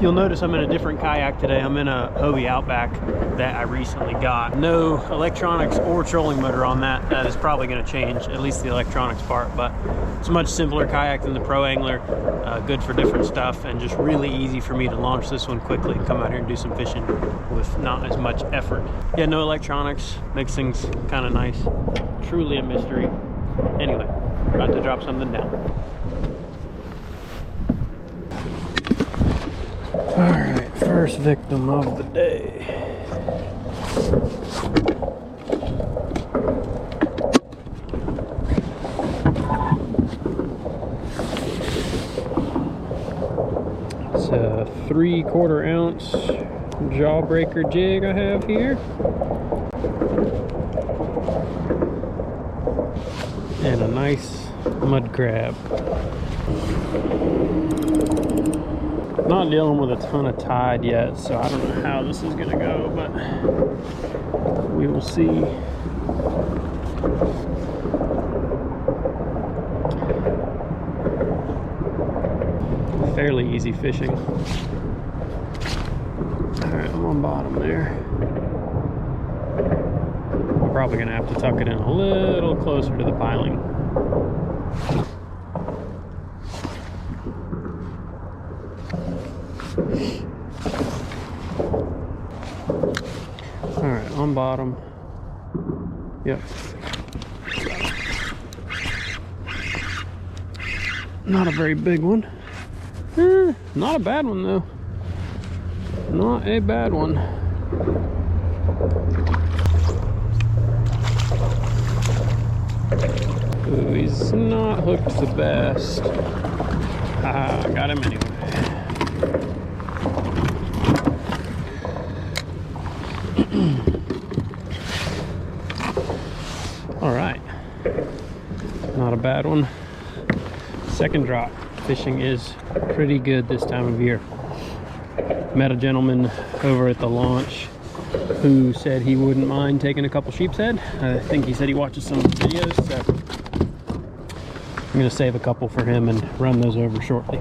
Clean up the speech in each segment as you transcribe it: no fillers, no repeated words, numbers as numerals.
You'll notice I'm in a different kayak today. I'm in a Hobie Outback that I recently got. No electronics or trolling motor on that. That is probably going to change, at least the electronics part, but it's a much simpler kayak than the Pro Angler. Good for different stuff and just really easy for me to launch this one quickly and come out here and do some fishing with not as much effort. Yeah, no electronics, makes things kind of nice. Truly a mystery. Anyway, about to drop something down. All right, first victim of the day. It's a 3/4 ounce jawbreaker jig I have here. And a nice mud crab. Not dealing with a ton of tide yet, so I don't know how this is gonna go, but we will see. Fairly easy fishing. All right, I'm on bottom there. I'm probably gonna have to tuck it in a little closer to the piling. All right, on bottom. Yep. Not a very big one. Not a bad one though. Not a bad one. Ooh, he's not hooked the best. Ah, got him anyway. All right, not a bad one. Second drop. Fishing is pretty good this time of year. Met a gentleman over at the launch who said he wouldn't mind taking a couple sheepshead. I think he said he watches some videos, so I'm gonna save a couple for him and run those over shortly.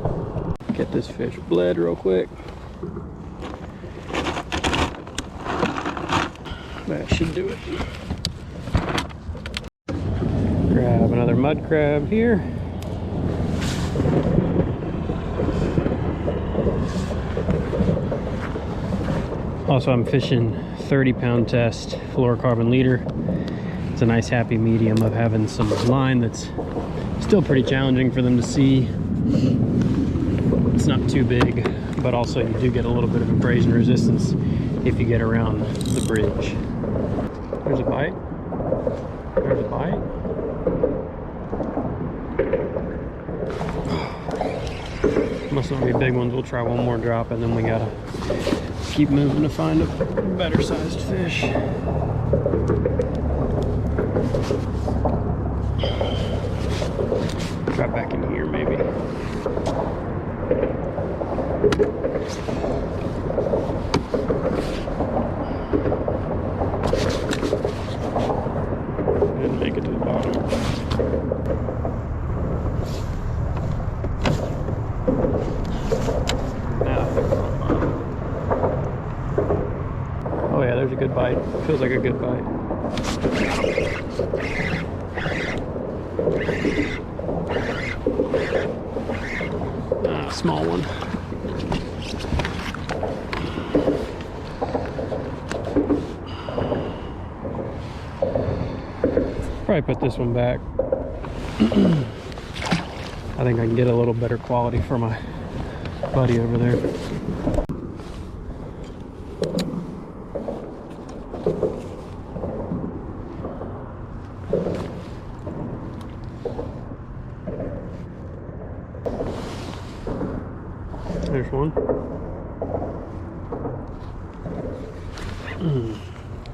Get this fish bled real quick. That should do it. Grab another mud crab here. Also, I'm fishing 30-pound test fluorocarbon leader. It's a nice happy medium of having some line that's still pretty challenging for them to see. It's not too big, but also you do get a little bit of abrasion resistance if you get around the bridge. There's a bite. There's a bite. Must not be big ones. We'll try one more drop and then we gotta keep moving to find a better sized fish. Drop back in here maybe. Didn't make it to the bottom. Oh yeah, there's a good bite. Feels like a good bite. Small one. Probably put this one back. I think I can get a little better quality for my buddy over there. There's one.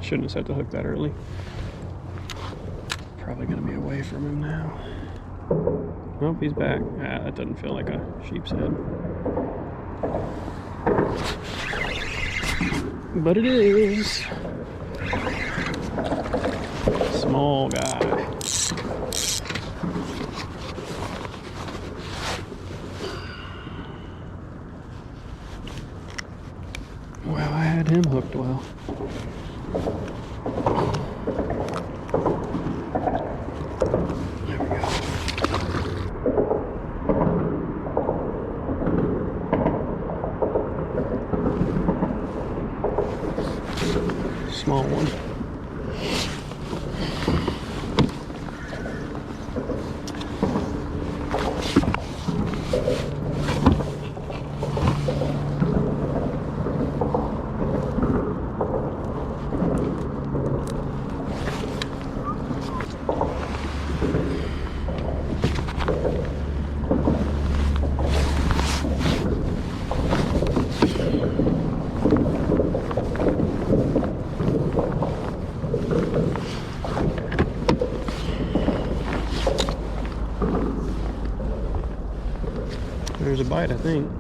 Shouldn't have set the hook that early. Probably gonna be away from him now. Nope, he's back. Ah, that doesn't feel like a sheepshead. But it is. Small guy. had him hooked well. There we go. Small one. There's a bite, I think.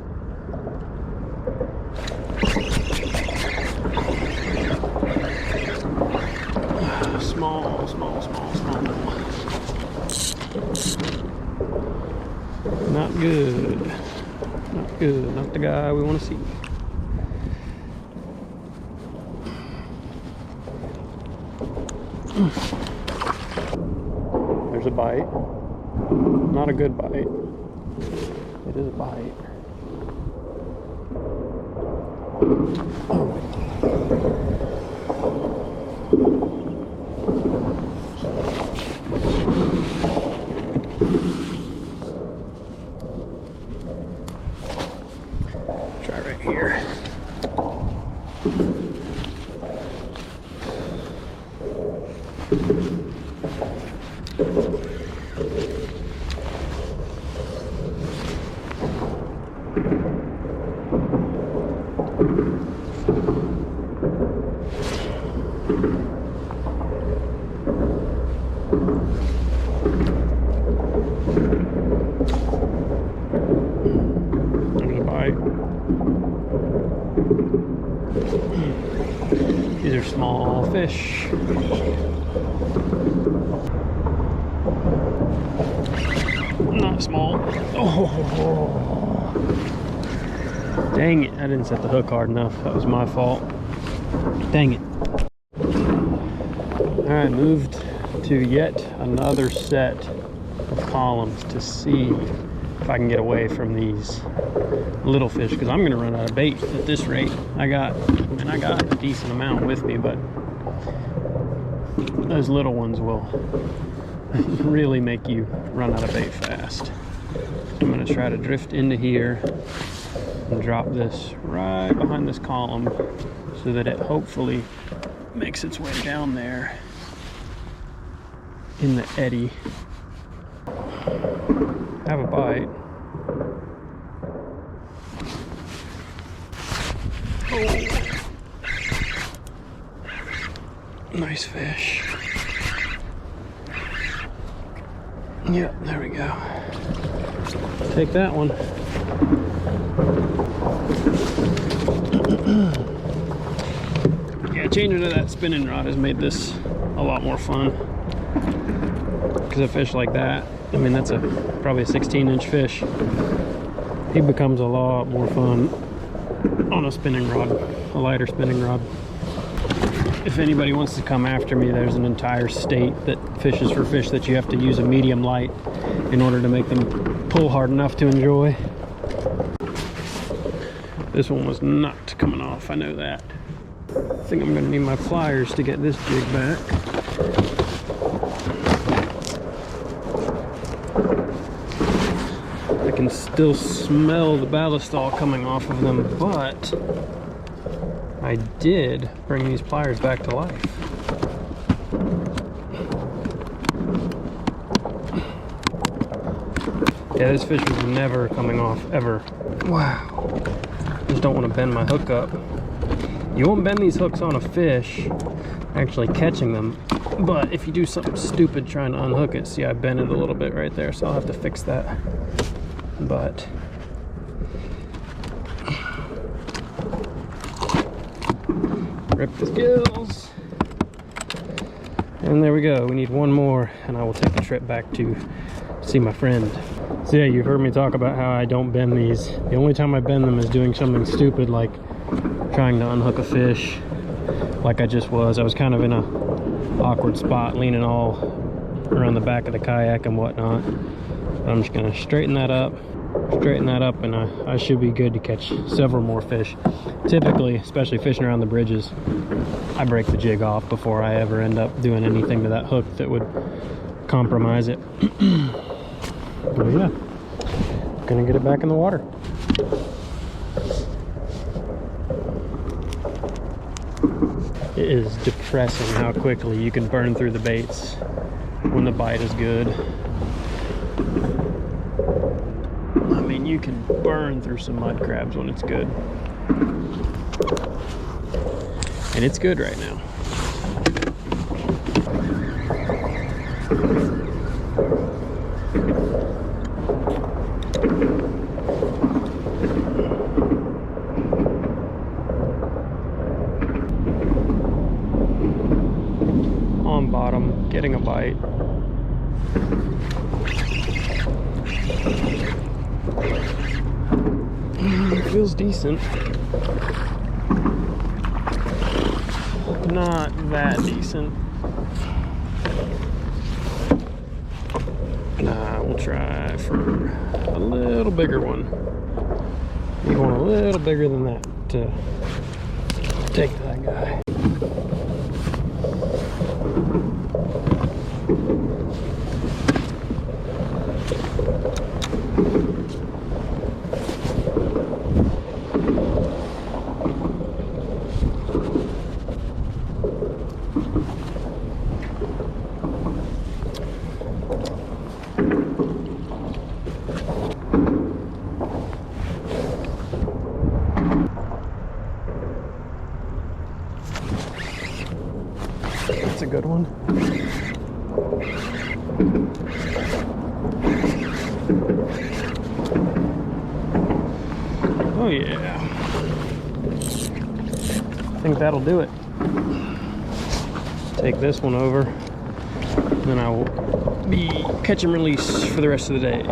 Small. Not good. Not good. Not the guy we want to see. There's a bite. Not a good bite. It is a bite. Oh. Try right here. There's a bite. These are small fish. Not small. Oh, dang it. I didn't set the hook hard enough. That was my fault. Dang it. Alright, moved to yet another set of columns to see if I can get away from these little fish, because I'm going to run out of bait at this rate. I got a decent amount with me, but those little ones will really make you run out of bait fast. I'm going to try to drift into here and drop this right behind this column so that it hopefully makes its way down there in the eddy. Have a bite. Oh. Nice fish. Yep, there we go. Take that one. Yeah, changing to that spinning rod has made this a lot more fun. Because a fish like that, I mean, that's probably a 16-inch fish. He becomes a lot more fun on a spinning rod, a lighter spinning rod. If anybody wants to come after me, there's an entire state that fishes for fish that you have to use a medium light in order to make them pull hard enough to enjoy. This one was not coming off, I know that. I think I'm going to need my pliers to get this jig back. I can still smell the ballistol coming off of them, but I did bring these pliers back to life. Yeah, this fish was never coming off, ever. Wow. Just don't want to bend my hook up. You won't bend these hooks on a fish actually catching them, but if you do something stupid trying to unhook it, see, I bent it a little bit right there, so I'll have to fix that. But rip the gills, and there we go. We need one more and I will take the trip back to see my friend. So yeah, you've heard me talk about how I don't bend these. The only time I bend them is doing something stupid like trying to unhook a fish like I just was. I was kind of in a awkward spot, leaning all around the back of the kayak and whatnot. But I'm just gonna straighten that up, and I should be good to catch several more fish. Typically, especially fishing around the bridges, I break the jig off before I ever end up doing anything to that hook that would compromise it. But yeah, gonna get it back in the water. It is depressing how quickly you can burn through the baits when the bite is good. I mean, you can burn through some mud crabs when it's good. And it's good right now. On bottom, getting a bite. Feels decent. Not that decent. Nah, we'll try for a little bigger one. Need one a little bigger than that to take that guy. That's a good one. Oh yeah. I think that'll do it. Take this one over, then I will be catch and release for the rest of the day.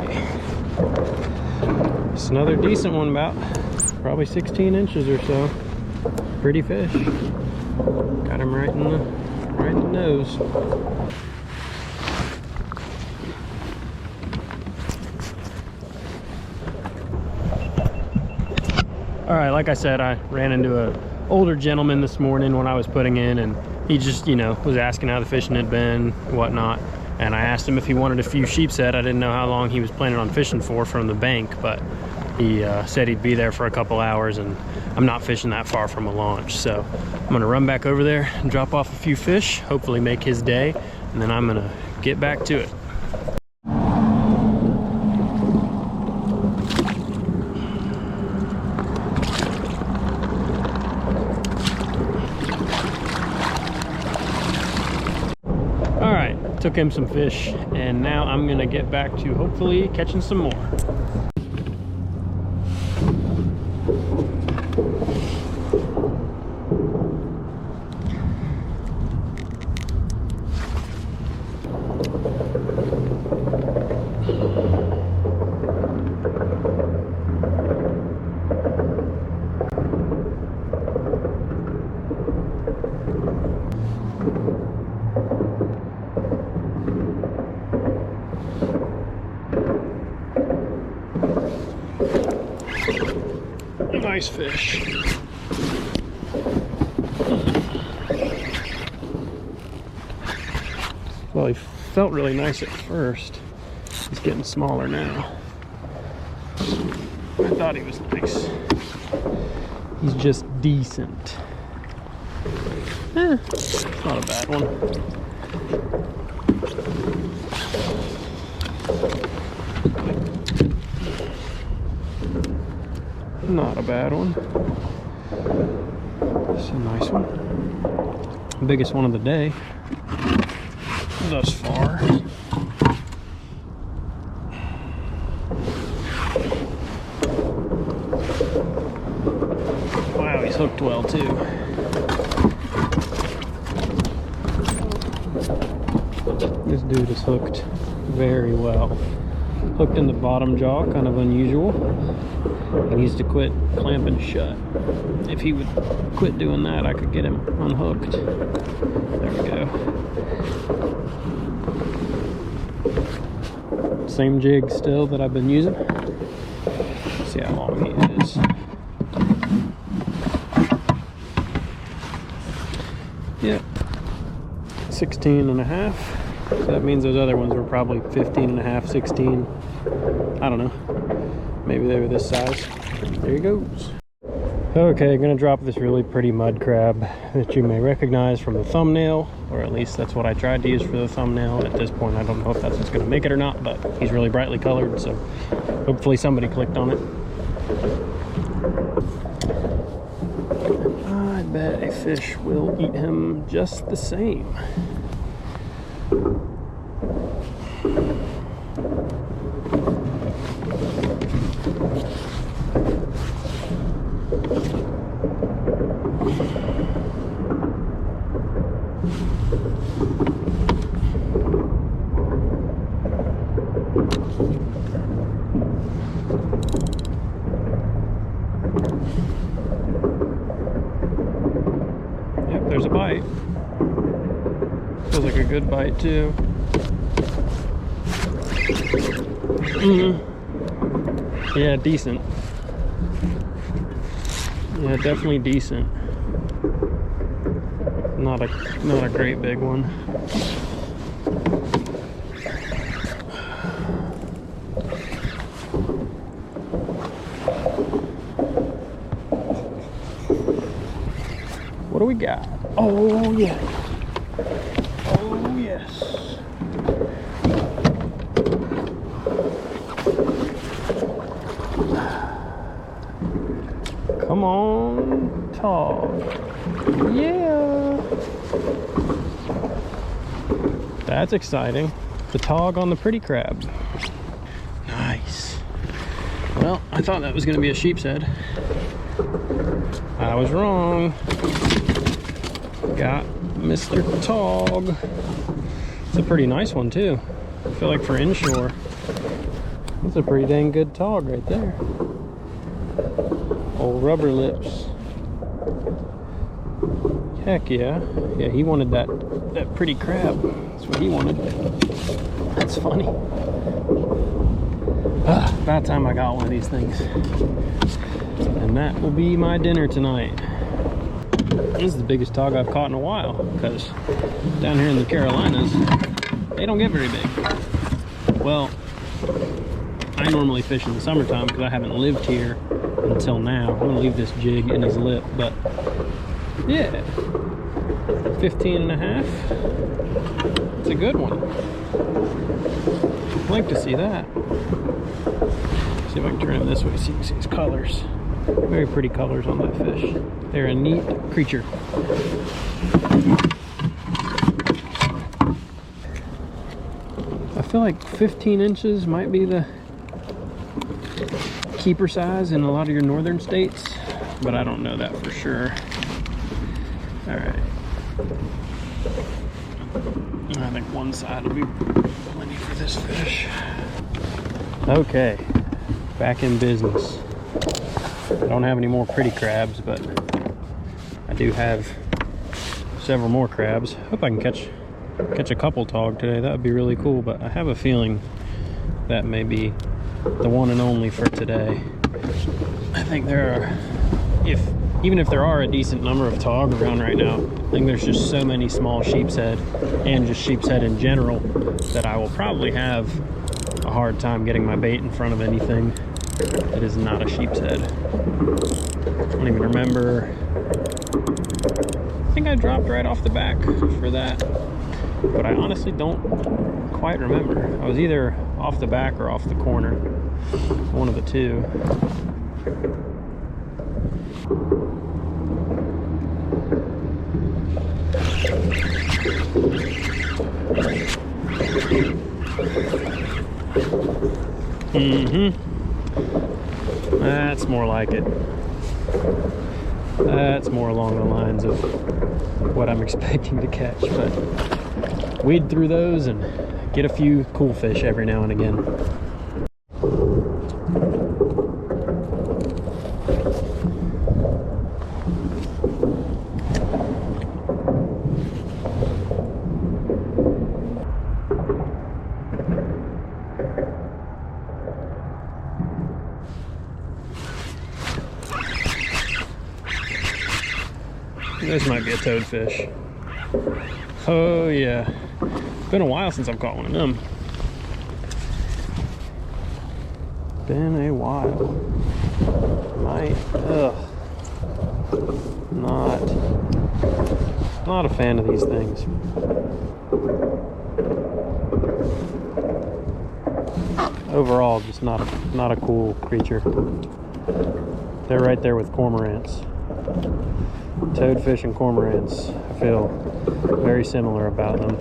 It's another decent one, about probably 16 inches or so. Pretty fish. Got him right in the nose. All right, like I said, I ran into an older gentleman this morning when I was putting in, and he just, you know, was asking how the fishing had been, whatnot. And I asked him if he wanted a few sheepshead. I didn't know how long he was planning on fishing for from the bank, but he said he'd be there for a couple hours, and I'm not fishing that far from a launch. So I'm gonna run back over there and drop off a few fish, hopefully make his day, and then I'm gonna get back to it. All right, took him some fish, and now I'm gonna get back to hopefully catching some more. Nice fish. Well, he felt really nice at first. He's getting smaller now. I thought he was nice. He's just decent. It's not a bad one. Not a bad one. It's a nice one. Biggest one of the day thus far. Wow, he's hooked well too. This dude is hooked very well. Hooked in the bottom jaw, kind of unusual. He needs to quit clamping shut. If he would quit doing that, I could get him unhooked. There we go. Same jig still that I've been using. See how long he is. Yep, 16 and a half. So that means those other ones were probably 15 and a half, 16. I don't know. Maybe they were this size. There he goes. Okay, gonna drop this really pretty mud crab that you may recognize from the thumbnail, or at least that's what I tried to use for the thumbnail. At this point, I don't know if that's what's gonna make it or not, but he's really brightly colored, so hopefully somebody clicked on it. I bet a fish will eat him just the same. Yep, there's a bite. Feels like a good bite too. Yeah, decent. Yeah, definitely decent. Not a great big one. What do we got? Oh yeah. Oh yes. Come on, Tautog. Yeah. That's exciting. The Tautog on the pretty crab. Nice. Well, I thought that was going to be a sheepshead. I was wrong. Got Mr. Tautog. It's a pretty nice one too. I feel like for inshore, that's a pretty dang good Tautog right there. Old rubber lips. Heck yeah. Yeah, he wanted that pretty crab. That's what he wanted. That's funny. About time I got one of these things. And that will be my dinner tonight. This is the biggest Tautog I've caught in a while, because down here in the Carolinas, they don't get very big. Well, I normally fish in the summertime because I haven't lived here until now. I'm gonna leave this jig in his lip, but yeah, 15 and a half. It's a good one. I'd like to see that. See if I can turn him this way so you can see his colors. Very pretty colors on that fish. They're a neat creature. I feel like 15 inches might be the keeper size in a lot of your northern states, but I don't know that for sure. All right. I think one side will be plenty for this fish. Okay, back in business. I don't have any more pretty crabs, but I do have several more crabs. Hope I can catch a couple Tautog today. That would be really cool, but I have a feeling that may be the one and only for today. I think there are, even if there are a decent number of Tautog around right now, I think there's just so many small sheepshead and just sheepshead in general that I will probably have a hard time getting my bait in front of anything that is not a sheepshead. I don't even remember. I think I dropped right off the back for that, but I honestly don't quite remember. I was either off the back or off the corner, one of the two. That's more like it. That's more along the lines of what I'm expecting to catch, but weed through those and get a few cool fish every now and again. This might be a toadfish. Oh yeah. Been a while since I've caught one of them. Been a while. Not a fan of these things. Overall, just not a cool creature. They're right there with cormorants. Toadfish and cormorants, I feel very similar about them.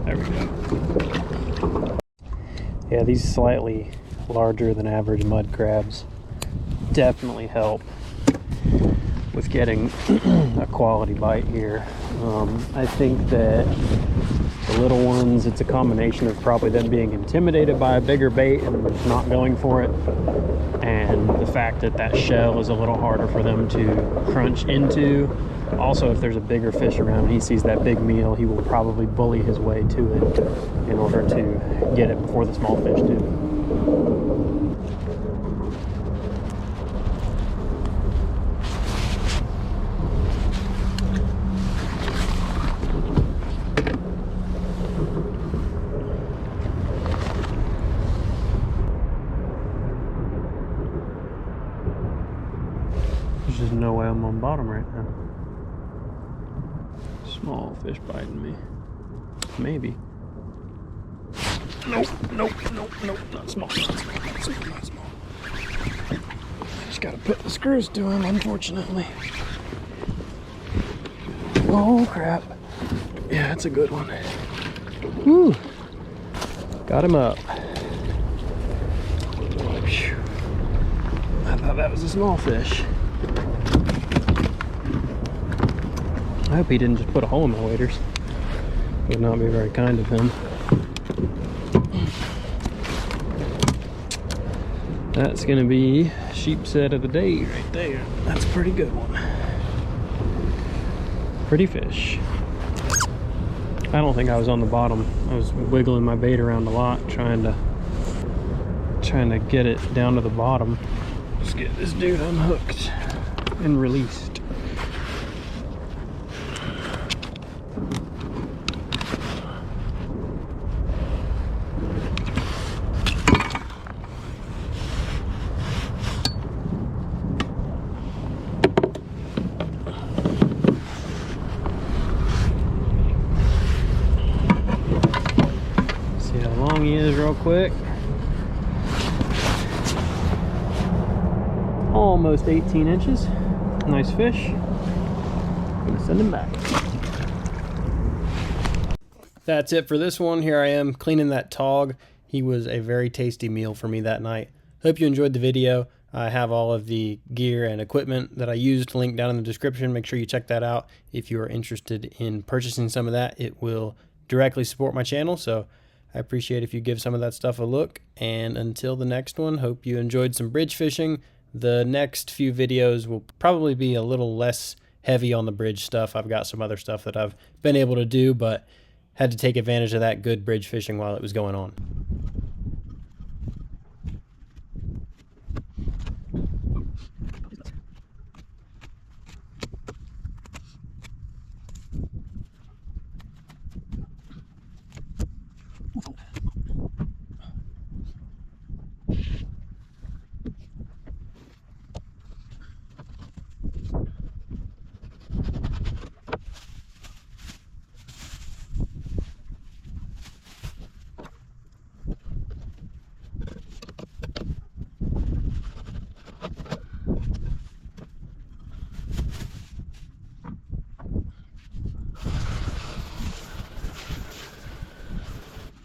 There we go. Yeah, these slightly larger than average mud crabs definitely help with getting a quality bite here. I think that the little ones, it's a combination of probably them being intimidated by a bigger bait and not going for it, and the fact that that shell is a little harder for them to crunch into. Also, if there's a bigger fish around and he sees that big meal, he will probably bully his way to it in order to get it before the small fish do. There's just no way I'm on bottom right now. Small fish biting me. Maybe. Nope, not small. Not small. I just gotta put the screws to him, unfortunately. Oh crap. Yeah, that's a good one. Woo! Got him up. Whew. I thought that was a small fish. I hope he didn't just put a hole in my waders. Would not be very kind of him. That's gonna be sheepshead of the day right there. That's a pretty good one. Pretty fish. I don't think I was on the bottom. I was wiggling my bait around a lot, trying to get it down to the bottom. Just get this dude unhooked and released. See how long he is real quick. Almost 18 inches. Nice fish. I'm gonna send him back. That's it for this one. Here I am cleaning that tog. He was a very tasty meal for me that night. Hope you enjoyed the video. I have all of the gear and equipment that I used linked down in the description. Make sure you check that out if you are interested in purchasing some of that. It will directly support my channel, so I appreciate if you give some of that stuff a look. And until the next one, hope you enjoyed some bridge fishing. The next few videos will probably be a little less heavy on the bridge stuff. I've got some other stuff that I've been able to do, but had to take advantage of that good bridge fishing while it was going on. Ooh.